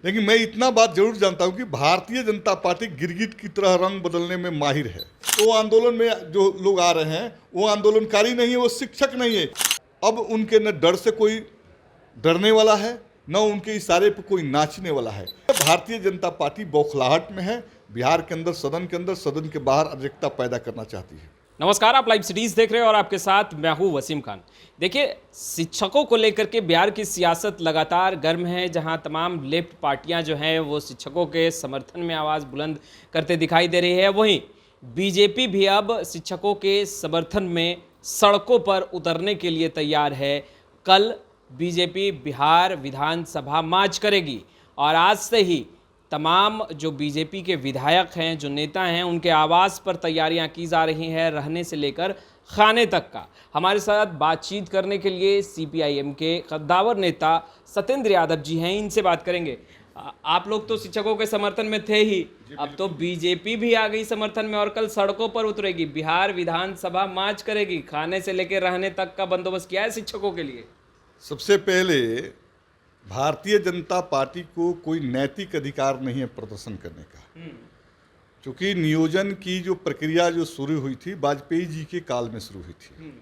लेकिन मैं इतना बात जरूर जानता हूं कि भारतीय जनता पार्टी गिरगिट की तरह रंग बदलने में माहिर है। तो आंदोलन में जो लोग आ रहे हैं वो आंदोलनकारी नहीं है, वो शिक्षक नहीं है। अब उनके न डर से कोई डरने वाला है, न उनके इशारे पर कोई नाचने वाला है। भारतीय जनता पार्टी बौखलाहट में है। बिहार के अंदर, सदन के बाहर अराजकता पैदा करना चाहती है। नमस्कार, आप लाइव सिटीज देख रहे हैं और आपके साथ मैं हूं वसीम खान। देखिए, शिक्षकों को लेकर के बिहार की सियासत लगातार गर्म है, जहां तमाम लेफ्ट पार्टियां जो हैं वो शिक्षकों के समर्थन में आवाज़ बुलंद करते दिखाई दे रही है। वहीं बीजेपी भी अब शिक्षकों के समर्थन में सड़कों पर उतरने के लिए तैयार है। कल बीजेपी बिहार विधानसभा मार्च करेगी और आज से ही तमाम जो बीजेपी के विधायक हैं, जो नेता हैं, उनके आवास पर तैयारियां की जा रही हैं, रहने से लेकर खाने तक का। हमारे साथ बातचीत करने के लिए सीपीआईएम के कद्दावर नेता सत्येंद्र यादव जी हैं, इनसे बात करेंगे। आप लोग तो शिक्षकों के समर्थन में थे ही, अब तो बीजेपी भी आ गई समर्थन में और कल सड़कों पर उतरेगी, बिहार विधानसभा मार्च करेगी। खाने से लेकर रहने तक का बंदोबस्त किया है शिक्षकों के लिए? सबसे पहले भारतीय जनता पार्टी को कोई नैतिक अधिकार नहीं है प्रदर्शन करने का, क्योंकि नियोजन की जो प्रक्रिया जो शुरू हुई थी वाजपेयी जी के काल में शुरू हुई थी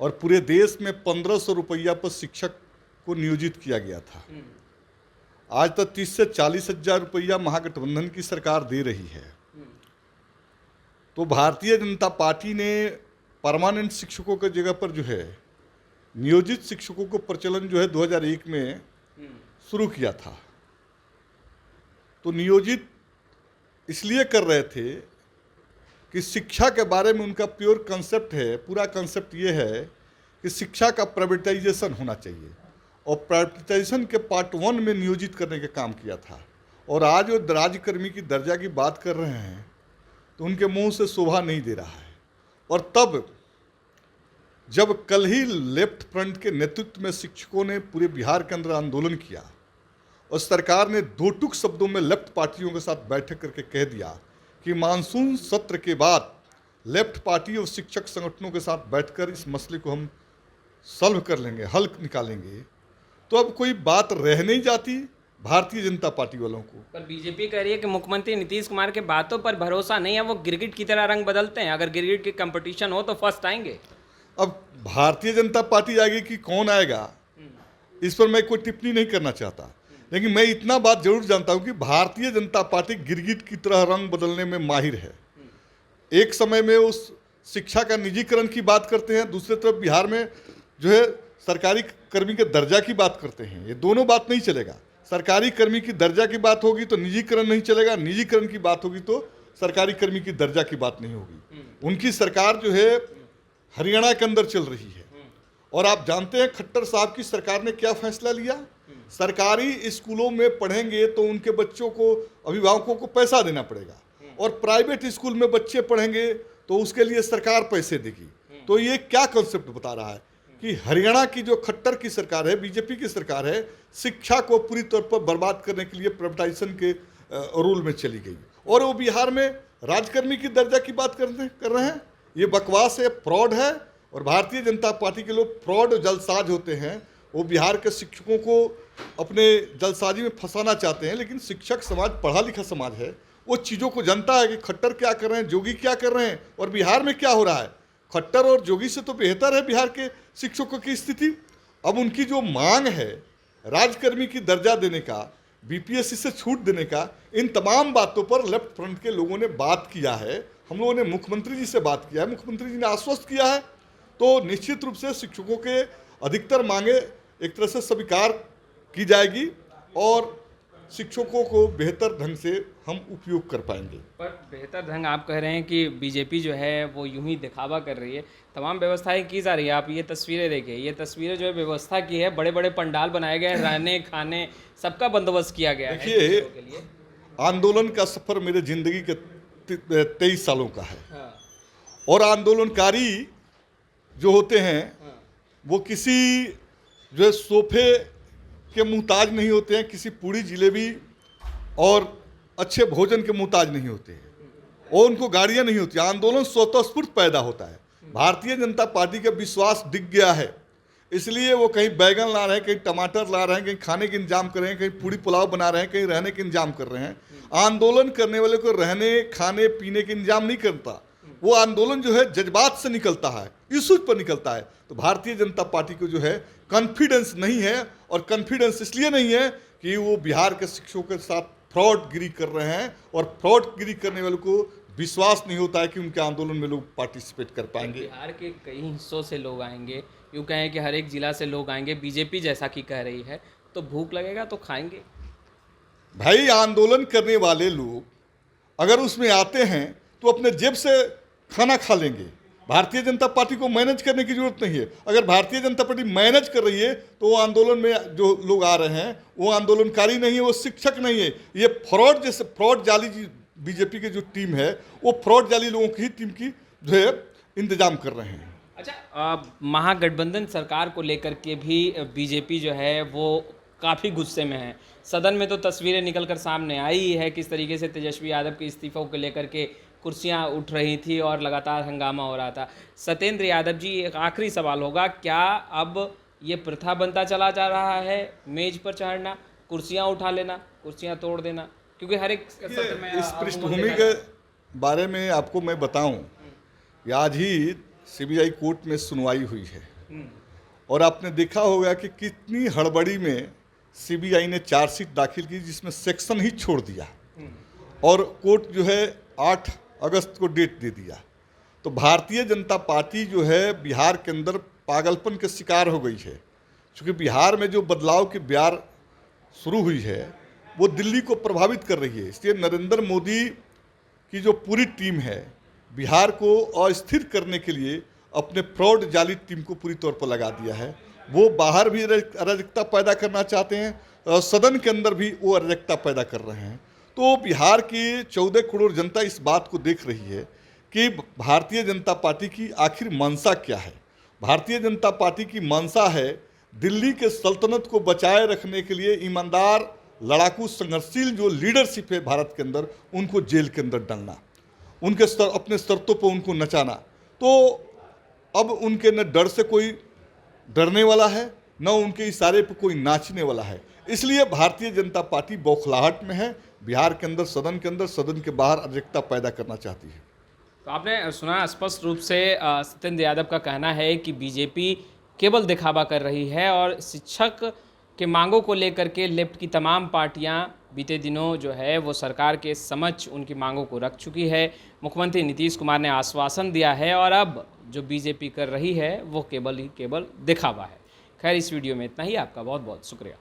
और पूरे देश में 1500 रुपया पर शिक्षक को नियोजित किया गया था। आज तक 30 से 40 हजार रुपया महागठबंधन की सरकार दे रही है। तो भारतीय जनता पार्टी ने परमानेंट शिक्षकों की जगह पर जो है नियोजित शिक्षकों को प्रचलन जो है 2001 में शुरू किया था। तो नियोजित इसलिए कर रहे थे कि शिक्षा के बारे में उनका प्योर कंसेप्ट है, पूरा कंसेप्ट ये है कि शिक्षा का प्राइवेटाइजेशन होना चाहिए और प्राइवेटाइजेशन के पार्ट 1 में नियोजित करने का काम किया था। और आज वो राज्यकर्मी की दर्जा की बात कर रहे हैं तो उनके मुंह से शोभा नहीं दे रहा है। और तब जब कल ही लेफ्ट फ्रंट के नेतृत्व में शिक्षकों ने पूरे बिहार के अंदर आंदोलन किया और सरकार ने दो टूक शब्दों में लेफ्ट पार्टियों के साथ बैठक करके कह दिया कि मानसून सत्र के बाद लेफ्ट पार्टी और शिक्षक संगठनों के साथ बैठकर इस मसले को हम सॉल्व कर लेंगे, हल निकालेंगे, तो अब कोई बात रह नहीं जाती भारतीय जनता पार्टी वालों को। पर बीजेपी कह रही है कि मुख्यमंत्री नीतीश कुमार के बातों पर भरोसा नहीं है, वो गिरगिट की तरह रंग बदलते हैं। अगर गिरगिट की कंपटीशन हो तो फर्स्ट आएंगे। अब भारतीय जनता पार्टी आएगी कि कौन आएगा, इस पर मैं कोई टिप्पणी नहीं करना चाहता, लेकिन मैं इतना बात जरूर जानता हूं कि भारतीय जनता पार्टी गिरगिट की तरह रंग बदलने में माहिर है। एक समय में उस शिक्षा का निजीकरण की बात करते हैं, दूसरी तरफ बिहार में जो है सरकारी कर्मी के दर्जा की बात करते हैं। ये दोनों बात नहीं चलेगा। सरकारी कर्मी की दर्जा की बात होगी तो निजीकरण नहीं चलेगा, निजीकरण की बात होगी तो सरकारी कर्मी की दर्जा की बात नहीं होगी। उनकी सरकार जो है हरियाणा के अंदर चल रही है और आप जानते हैं खट्टर साहब की सरकार ने क्या फैसला लिया। सरकारी स्कूलों में पढ़ेंगे तो उनके बच्चों को, अभिभावकों को पैसा देना पड़ेगा और प्राइवेट स्कूल में बच्चे पढ़ेंगे तो उसके लिए सरकार पैसे देगी। तो ये क्या कॉन्सेप्ट बता रहा है कि हरियाणा की जो खट्टर की सरकार है, बीजेपी की सरकार है, शिक्षा को पूरी तौर पर बर्बाद करने के लिए प्राइवेटाइजेशन के रूल में चली गई और वो बिहार में राजकर्मी की दर्जा की बात कर रहे हैं। ये बकवास है, फ्रॉड है और भारतीय जनता पार्टी के लोग फ्रॉड और जलसाज होते हैं। वो बिहार के शिक्षकों को अपने जलसाजी में फंसाना चाहते हैं, लेकिन शिक्षक समाज पढ़ा लिखा समाज है, वो चीज़ों को जानता है कि खट्टर क्या कर रहे हैं, जोगी क्या कर रहे हैं और बिहार में क्या हो रहा है। खट्टर और जोगी से तो बेहतर है बिहार के शिक्षकों की स्थिति। अब उनकी जो मांग है राजकर्मी की दर्जा देने का, बीपीएससी से छूट देने का, इन तमाम बातों पर लेफ्ट फ्रंट के लोगों ने बात किया है। हम लोगों ने मुख्यमंत्री जी से बात किया है, मुख्यमंत्री जी ने आश्वस्त किया है। तो निश्चित रूप से शिक्षकों के अधिकतर मांगे एक तरह से स्वीकार की जाएगी और शिक्षकों को बेहतर ढंग से हम उपयोग कर पाएंगे। पर बेहतर ढंग आप कह रहे हैं कि बीजेपी जो है वो यूं ही दिखावा कर रही है, तमाम व्यवस्थाएं की जा रही है। आप ये तस्वीरें देखिए, ये तस्वीरें जो है व्यवस्था की है, बड़े बड़े पंडाल बनाए गए हैं, रहने खाने सबका बंदोबस्त किया गया है। देखिए, आंदोलन का सफर मेरे जिंदगी के 23 सालों का है। और आंदोलनकारी जो होते हैं वो किसी जो है सोफे के मुहताज नहीं होते हैं, किसी पूरी जिलेबी और अच्छे भोजन के मुहताज नहीं होते हैं और उनको गाड़ियां नहीं होती। आंदोलन स्वतःस्फूर्त पैदा होता है। भारतीय जनता पार्टी का विश्वास दिख गया है, इसलिए वो कहीं बैगन ला रहे हैं, कहीं टमाटर ला रहे हैं, कहीं खाने के इंतजाम कर रहे हैं, कहीं पूड़ी पुलाव बना रहे हैं, कहीं रहने के इंतजाम कर रहे हैं। आंदोलन करने वाले को रहने खाने पीने के इंतजाम नहीं करता, वो आंदोलन जो है जज्बात से निकलता है, इशूज पर निकलता है। तो भारतीय जनता पार्टी को जो है कॉन्फिडेंस नहीं है, और कॉन्फिडेंस इसलिए नहीं है कि वो बिहार के शिक्षकों के साथ फ्रॉडगिरी कर रहे हैं, और फ्रॉडगिरी करने वालों को विश्वास नहीं होता है कि उनके आंदोलन में लोग पार्टिसिपेट कर पाएंगे। बिहार के कई हिस्सों से लोग आएंगे, यूँ कहें कि हर एक जिला से लोग आएंगे, बीजेपी जैसा कि कह रही है, तो भूख लगेगा तो खाएंगे। भाई आंदोलन करने वाले लोग अगर उसमें आते हैं तो अपने जेब से खाना खा लेंगे। भारतीय जनता पार्टी को मैनेज करने की जरूरत नहीं है। अगर भारतीय जनता पार्टी मैनेज कर रही है तो वो आंदोलन में जो लोग आ रहे हैं वो आंदोलनकारी नहीं है, वो शिक्षक नहीं है। ये फ्रॉड जैसे फ्रॉड जाली बीजेपी की जो टीम है वो फ्रॉड जाली लोगों की टीम की जो है इंतजाम कर रहे हैं। अच्छा, महागठबंधन सरकार को लेकर के भी बीजेपी जो है वो काफ़ी गुस्से में है। सदन में तो तस्वीरें निकलकर सामने आई है किस तरीके से तेजस्वी यादव के इस्तीफों को लेकर के कुर्सियां उठ रही थी और लगातार हंगामा हो रहा था। सत्येंद्र यादव जी, एक आखिरी सवाल होगा, क्या अब ये प्रथा बनता चला जा रहा है मेज पर चढ़ना, कुर्सियां उठा लेना, कुर्सियां तोड़ देना? क्योंकि हर एक सत्र में इस पृष्ठभूमि के बारे में आपको मैं बताऊं कि आज ही सीबीआई कोर्ट में सुनवाई हुई है, और आपने देखा होगा कि कितनी हड़बड़ी में सीबीआई ने चार्जशीट दाखिल की जिसमें सेक्शन ही छोड़ दिया, और कोर्ट जो है 8 अगस्त को डेट दे दिया। तो भारतीय जनता पार्टी जो है बिहार के अंदर पागलपन के शिकार हो गई है, क्योंकि बिहार में जो बदलाव की ब्यार शुरू हुई है वो दिल्ली को प्रभावित कर रही है। इसलिए नरेंद्र मोदी की जो पूरी टीम है बिहार को अस्थिर करने के लिए अपने फ्रॉड जाली टीम को पूरी तौर पर लगा दिया है। वो बाहर भी अराजकता पैदा करना चाहते हैं, और सदन के अंदर भी वो अराजकता पैदा कर रहे हैं। तो बिहार की 14 करोड़ जनता इस बात को देख रही है कि भारतीय जनता पार्टी की आखिर मंशा क्या है। भारतीय जनता पार्टी की मंशा है दिल्ली के सल्तनत को बचाए रखने के लिए ईमानदार लड़ाकू संघर्षशील जो लीडरशिप है भारत के अंदर, उनको जेल के अंदर डालना, उनके अपने शर्तों पर उनको नचाना। तो अब उनके न डर से कोई डरने वाला है, न उनके इशारे पर कोई नाचने वाला है। इसलिए भारतीय जनता पार्टी बौखलाहट में है। बिहार के अंदर, सदन के बाहर अराजकता पैदा करना चाहती है। तो आपने सुना, स्पष्ट रूप से सत्येंद्र यादव का कहना है कि बीजेपी केवल दिखावा कर रही है, और शिक्षक के मांगों को लेकर के लेफ्ट की तमाम पार्टियां बीते दिनों जो है वो सरकार के समक्ष उनकी मांगों को रख चुकी है। मुख्यमंत्री नीतीश कुमार ने आश्वासन दिया है, और अब जो बीजेपी कर रही है वो केवल दिखावा है। खैर, इस वीडियो में इतना ही। आपका बहुत बहुत शुक्रिया।